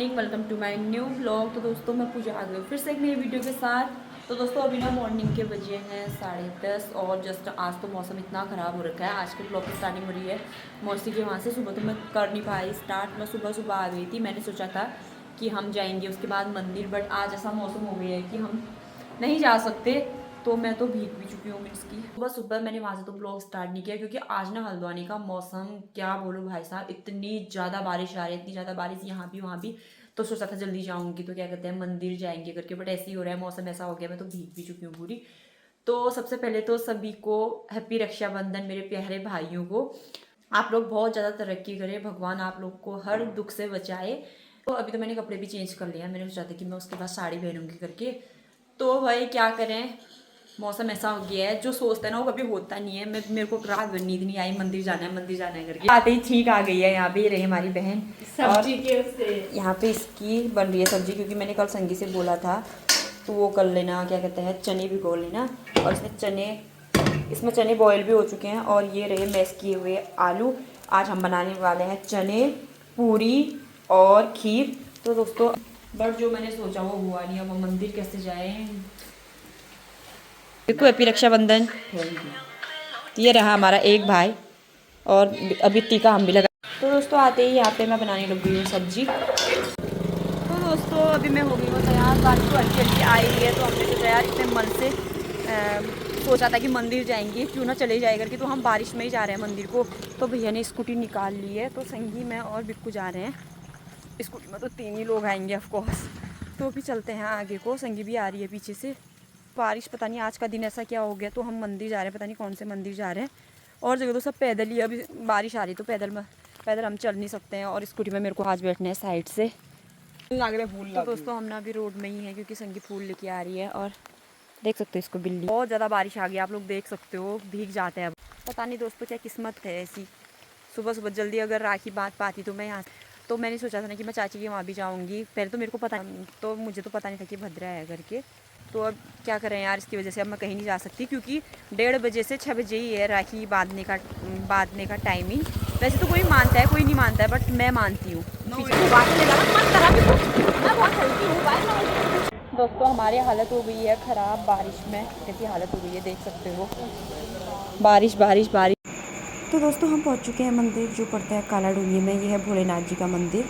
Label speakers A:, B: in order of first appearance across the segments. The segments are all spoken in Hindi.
A: Morning, welcome to my new blog. तो दोस्तों मैं पूजा आ गई फिर से एक नई वीडियो के साथ। तो दोस्तों अभी ना मॉर्निंग के बजे हैं 10:30 और जस्ट आज तो मौसम इतना ख़राब हो रखा है। आज के ब्लॉग की स्टार्टिंग हो रही है मौसी के वहाँ से। सुबह तो मैं कर नहीं पाई स्टार्ट, मैं सुबह सुबह आ गई थी। मैंने सोचा था कि हम जाएंगे उसके बाद मंदिर, बट आज ऐसा मौसम हो गया है कि हम नहीं जा सकते। तो मैं तो भीग भी चुकी हूँ मीन्स की सुबह सुबह मैंने वहाँ से तो ब्लॉग स्टार्ट नहीं किया, क्योंकि आज ना हल्द्वानी का मौसम क्या बोलूँ भाई साहब, इतनी ज़्यादा बारिश आ रही है, इतनी ज़्यादा बारिश यहाँ भी वहाँ भी। तो सोचा था जल्दी जाऊँगी तो क्या कहते हैं मंदिर जाएंगे करके, बट ऐसे ही हो रहा है, मौसम ऐसा हो गया, मैं तो भीग भी चुकी हूँ पूरी। तो सबसे पहले तो सभी को हैप्पी रक्षाबंधन, मेरे प्यारे भाइयों को। आप लोग बहुत ज़्यादा तरक्की करें, भगवान आप लोग को हर दुख से बचाए। तो अभी तो मैंने कपड़े भी चेंज कर लिया, मैंने सोचा था कि मैं उसके बाद साड़ी पहनूंगी करके। तो भाई क्या करें, मौसम ऐसा हो गया है, जो सोचता है ना वो कभी होता नहीं है। मेरे को रात भर नींद नहीं आई, मंदिर जाना है करके आते ही ठीक आ गई है। यहाँ पे रही हमारी बहन सब्जी के उससे, यहाँ पे इसकी बन रही है सब्जी, क्योंकि मैंने कल संगी से बोला था तो वो कर लेना, क्या कहते हैं चने भिगो लेना। और इसमें चने बॉयल भी हो चुके हैं। और ये रहे मैश किए हुए आलू। आज हम बनाने वाले हैं चने, पूरी और खीर। तो दोस्तों बट जो मैंने सोचा वो हुआ नहीं। अब हम मंदिर कैसे जाएं। देखो हैप्पी रक्षाबंधन। ये रहा हमारा एक भाई, और अभी टीका हम भी लगा। तो दोस्तों आते ही यहाँ पे मैं बनाने लग गई हूँ सब्जी। तो दोस्तों अभी मैं हो गई हूँ तैयार, बारिश तो हल्की हल्की आई है। तो हमने सोचा यार इतने मन से सोचा था कि मंदिर जाएंगे, क्यों ना चले जाए करके। तो हम बारिश में ही जा रहे हैं मंदिर को। तो भैया ने स्कूटी निकाल ली है, तो संगी मैं और बिक्कू जा रहे हैं स्कूटी में। तो 3 ही लोग आएंगे ऑफकोर्स। तो अभी चलते हैं आगे को, संगी भी आ रही है पीछे से। बारिश पता नहीं आज का दिन ऐसा क्या हो गया। तो हम मंदिर जा रहे हैं, पता नहीं कौन से मंदिर जा रहे हैं। और जगह तो सब पैदल ही, अभी बारिश आ रही तो पैदल हम चल नहीं सकते हैं। और स्कूटी में मेरे को आज बैठना है साइड से। तो दोस्तों हम ना अभी रोड में ही हैं, क्योंकि संगी फूल लेके आ रही है। और देख सकते हो इसको बिल्ली, बहुत ज़्यादा बारिश आ गई, आप लोग देख सकते हो भीग जाते हैं। अब पता नहीं दोस्तों क्या किस्मत है ऐसी, सुबह सुबह जल्दी अगर राखी बात पाती तो मैं यहाँ। तो मैंने सोचा था ना कि मैं चाची के वहाँ भी जाऊँगी। पहले तो मेरे को पता, तो मुझे तो पता नहीं था कि भद्रा है करके। तो अब क्या करें यार, इसकी वजह से अब मैं कहीं नहीं जा सकती, क्योंकि 1:30 बजे से 6 बजे ही है राखी बांधने का टाइमिंग। वैसे तो कोई मानता है कोई नहीं मानता है, बट मैं मानती हूँ। दोस्तों हमारी हालत हो गई है ख़राब बारिश में, कैसी हालत हो गई है देख सकते हो, बारिश बारिश बारिश। तो दोस्तों हम पहुंच चुके हैं मंदिर जो पड़ता है काला डूंगी में। ये है भोलेनाथ जी का मंदिर।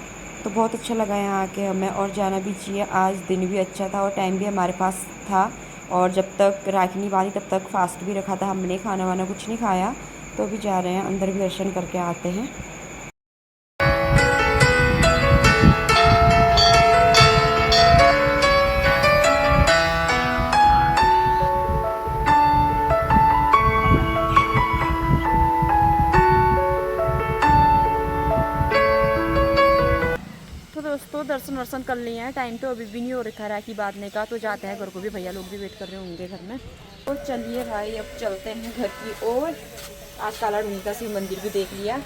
A: तो बहुत अच्छा लगा यहाँ आके हमें, और जाना भी चाहिए। आज दिन भी अच्छा था और टाइम भी हमारे पास था। और जब तक राखी नहीं बांधी तब तक फास्ट भी रखा था हमने, खाना वाना कुछ नहीं खाया। तो अभी जा रहे हैं अंदर भी दर्शन करके आते हैं। तो दोस्तों दर्शन वर्शन कर लिए हैं, टाइम तो अभी भी नहीं हो रखा राखी बांधने का। तो जाते हैं घर को भी, भैया लोग भी वेट कर रहे होंगे घर में। तो चलिए भाई अब चलते हैं घर की ओर। आज काला ढूंढी का शिव मंदिर भी देख लिया,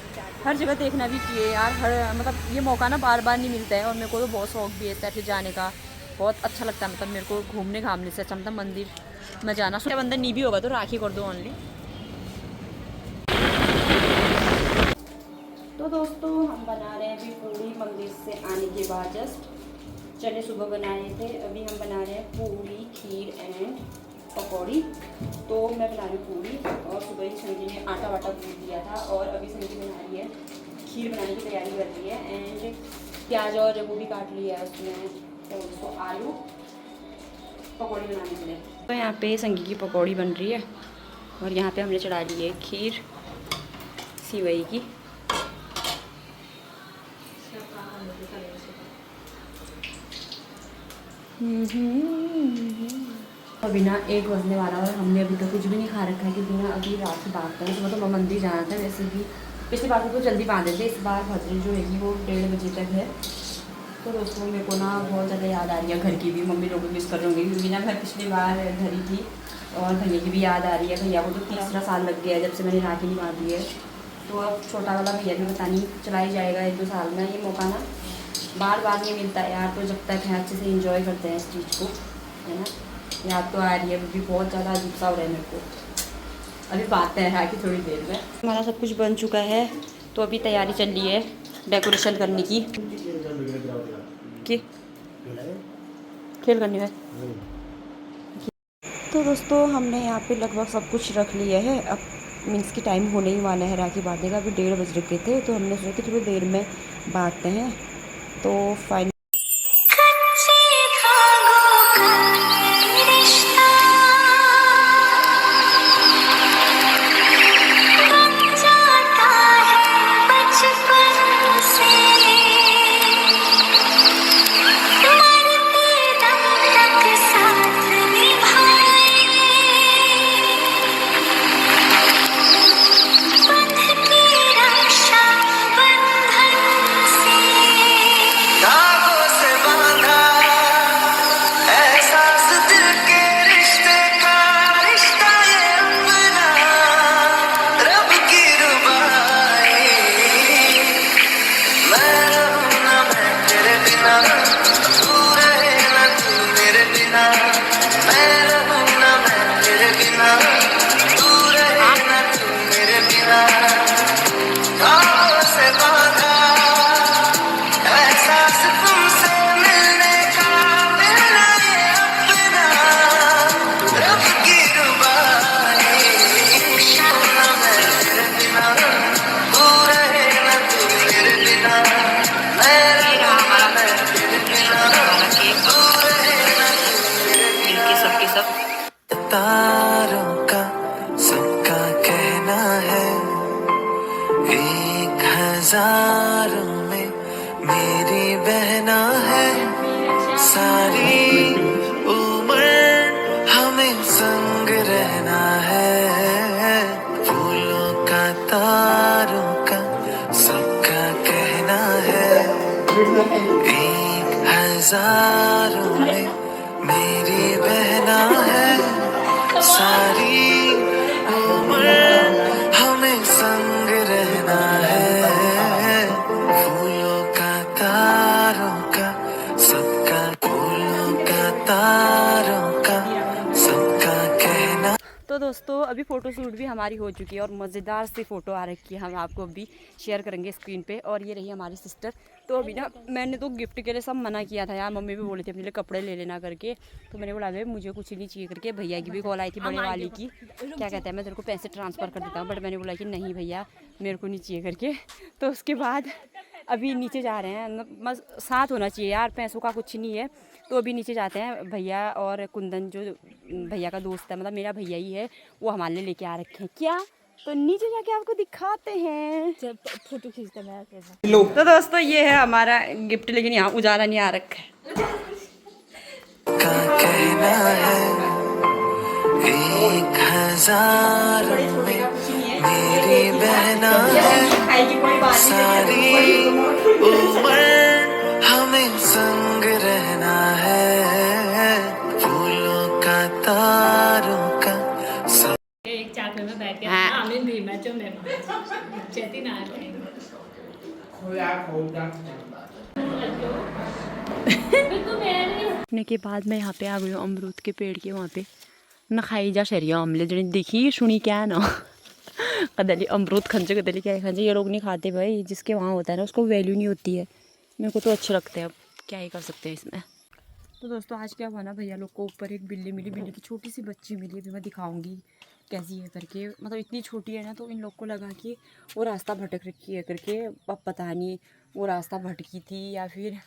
A: हर जगह देखना भी चाहिए यार। हर मतलब ये मौका ना बार बार नहीं मिलता है। और मेरे को तो बहुत शौक भी है ऐसे जाने का, बहुत अच्छा लगता है। मतलब मेरे को घूमने घामने से अच्छा मतलब मंदिर में जाना। रक्षाबंधन नहीं भी होगा तो राखी कर दो ओनली। तो दोस्तों हम बना रहे हैं अभी पूरी मंदिर से आने के बाद जस्ट। चने सुबह बनाए थे, अभी हम बना रहे हैं पूरी खीर एंड पकौड़ी। तो मैं बना रही हूँ पूरी, और सुबह ही संगी ने आटा वाटा गूंथ दिया था। और अभी संगी बना रही है खीर, बनाने की तैयारी कर रही है। एंड प्याज और वो भी काट लिया है उसमें, तो उसको आलू पकौड़ी बनाने के लिए। तो यहाँ पे संगी की पकौड़ी बन रही है, और यहाँ पे हमने चढ़ा ली है खीर सिवई की। अभी ना 1 बजने वाला और हमने अभी तक कुछ भी नहीं खा रखा है, क्योंकि ना अभी राखी बांधते हैं। सुबह तो मंदिर जाना था, वैसे भी पिछली बार तो जल्दी बांध देते, इस बार भजन जो है वो 1:30 बजे तक है। तो दोस्तों मेरे को ना बहुत ज़्यादा याद आ रही है घर की भी, मम्मी लोग मिस कर रहे होंगे, क्योंकि ना मैं पिछली बार घर ही थी। और भैया की भी याद आ रही है, भैया को तो 3रा साल लग गया है जब से मैंने राखी नहीं बांधी है। तो अब छोटा वाला भैया भी पता नहीं चला ही जाएगा 1-2 साल में। ये मौका ना बार बार नहीं मिलता है यार। तो जब तक है अच्छे से इंजॉय करते हैं इस चीज़ को, है ना। याद तो आ रही है, भी बहुत ज़्यादा अजीब सा हो रहा है मेरे को। अभी बात है राखी थोड़ी देर में। हमारा सब कुछ बन चुका है, तो अभी तैयारी चल रही है डेकोरेशन करने की। कि खेल करनी है। तो दोस्तों हमने यहाँ पे लगभग सब कुछ रख लिया है। अब मीन्स की टाइम होने ही वाला है राखी बांधने का। अभी 1:30 बज रखे थे, तो हमने सोचा कि थोड़ी देर में बांधते हैं। तो फाइनल
B: तारों का सबका कहना है, 1000 में मेरी बहना है। सारी उम्र हमें संग रहना है। फूलों का तारों का सबका कहना है, 1000 में मेरी बहना है। सारी उम्र हमें संग रहना है। फूलों का तारों का सबका, फूलों का तारों का सबका कहना।
A: तो दोस्तों अभी फ़ोटो शूट भी हमारी हो चुकी है और मज़ेदार सी फ़ोटो आ रखी है। हम आपको अभी शेयर करेंगे स्क्रीन पे। और ये रही हमारी सिस्टर। तो अभी ना मैंने तो गिफ्ट के लिए सब मना किया था यार। मम्मी भी बोली थी अपने लिए कपड़े ले लेना करके। तो मैंने बोला भाई मुझे कुछ नहीं चाहिए करके। भैया की भी कॉल आई थी बड़े वाली की, क्या कहता है मैं तेरे को पैसे ट्रांसफ़र कर देता हूँ। बट मैंने बोला कि नहीं भैया मेरे को नहीं चाहिए करके। तो उसके बाद अभी नीचे जा रहे हैं। बस साथ होना चाहिए यार, पैसों का कुछ नहीं है। तो अभी नीचे जाते हैं। भैया और कुंदन जो भैया का दोस्त है, मतलब मेरा भैया ही है, वो हमारे लिए लेके आ रखे हैं। क्या तो नीचे जाके आपको दिखाते हैं, जब फोटो खींचते हैं। तो दोस्तों ये है हमारा गिफ्ट, लेकिन यहाँ उजाला नहीं आ रखा है।
B: का कहना है, 1000 में मेरी बहना है। सारी उम्र हमें संग रहना है। फूलों का तारों का सब।
C: एक चाकू में बैठ के आमिर भी मैचों में चेती ना
A: ने के बाद मैं यहाँ पे आ गई हूँ अमरूद के पेड़ के वहाँ पे ना खाई जा शरिया आमले जने देखी सुनी क्या है ना कदली अमरूद खंजे कदली क्या खंजे ये लोग नहीं खाते भाई। जिसके वहाँ होता है ना उसको वैल्यू नहीं होती है। मेरे को तो अच्छे लगते हैं, अब क्या ही कर सकते हैं इसमें। तो दोस्तों आज क्या हुआ ना, भैया लोग को ऊपर एक बिल्ली मिली। बिल्ली की छोटी सी बच्ची मिली, अभी मैं दिखाऊंगी कैसी है करके। मतलब इतनी छोटी है ना, तो इन लोग को लगा कि वो रास्ता भटक रखी है करके। अब पता नहीं वो रास्ता भटकी थी या फिर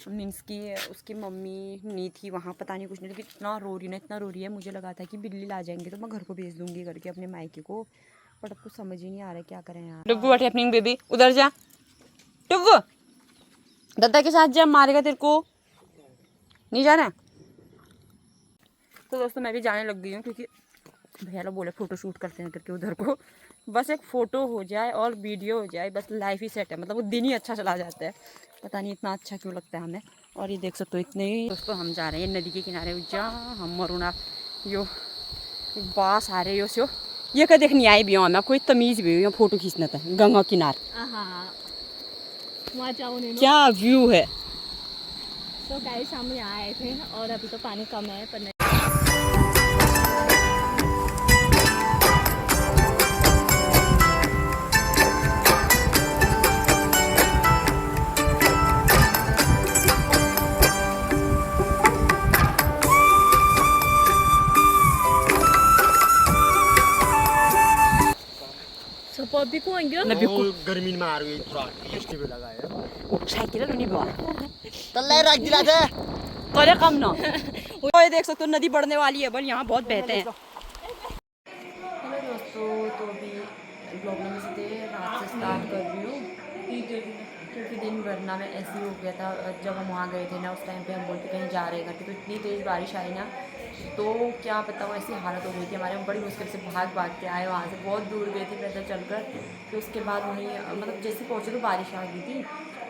A: मीन्स की उसकी मम्मी नहीं थी वहाँ, पता नहीं कुछ नहीं। लेकिन इतना रो रही ना, इतना रो रही है, मुझे लगा था कि बिल्ली ला जाएंगे तो मैं घर को भेज दूँगी करके अपने मायके को। बट अब कुछ समझ ही नहीं आ रहा है क्या करें यार। टुब्बू व्हाट हैपनिंग बेबी, उधर जा टुब्बू, दादा के साथ जा, मारेगा तेरे को, नहीं जाना। तो दोस्तों मैं भी जाने लग गई हूँ क्योंकि भैया लोग बोले फ़ोटो शूट करते हैं करके उधर को। बस एक फ़ोटो हो जाए और वीडियो हो जाए, बस लाइफ ही सेट है। मतलब वो दिन ही अच्छा चला जाता है, पता नहीं इतना अच्छा क्यों लगता है हमें। और ये देख सकते हो इतने ही दोस्तों हम जा रहे हैं नदी के किनारे। जा हम मरुना यो बास आ रहे हो ये क्या देखनी आई भी हमें, कोई तमीज़ भी हो फ़ोटो खींचना था गंगा किनारे। क्या व्यू है।
C: तो गाइस हम यहाँ आए थे और अभी तो पानी कम है पर पॉपी को होंगे
D: गर्मी में आ रही है पूरा टेस्टी भी लगा है
A: साइकिल नहीं बुआ
D: तल्ले रख दिला दे
A: करे कम ना ये देख सकते हो नदी बढ़ने वाली है बल यहाँ बहुत बहते हैं। हेलो दोस्तों, तो अभी ब्लॉग में से रात से स्टार्ट कर रही हूँ क्योंकि दिन भर ना मैं ऐसे ही हो गया था। जब हम वहाँ गए थे ना उस टाइम पे हम बोलते कहीं जा रहे हैं करके, तो इतनी तेज़ बारिश आई ना, तो क्या बताऊँ ऐसी हालत हो गई थी हमारे। हम बड़ी मुश्किल से भाग के आए वहाँ से, बहुत दूर गए थे पैदल चलकर। तो उसके बाद वहीं मतलब जैसे पहुँचे तो बारिश आ गई थी।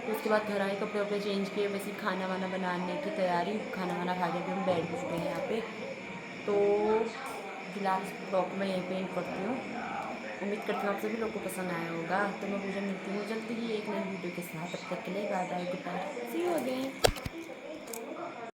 A: तो उसके बाद घर आए, कपड़े वपड़े चेंज किए, वैसे खाना वाना बनाने की तैयारी, खाना वाना खा के हम बैठ भी चुके हैं यहाँ पे। तो फिलहाल ब्लॉग में यहीं पे एंड करती हूँ। उम्मीद करती हूँ आप सभी लोग को पसंद आया होगा। तो मैं पूजा मिलती हूँ जल्दी ही एक नई वीडियो के साथ। तब तक के लिए bye bye, goodbye, see you again.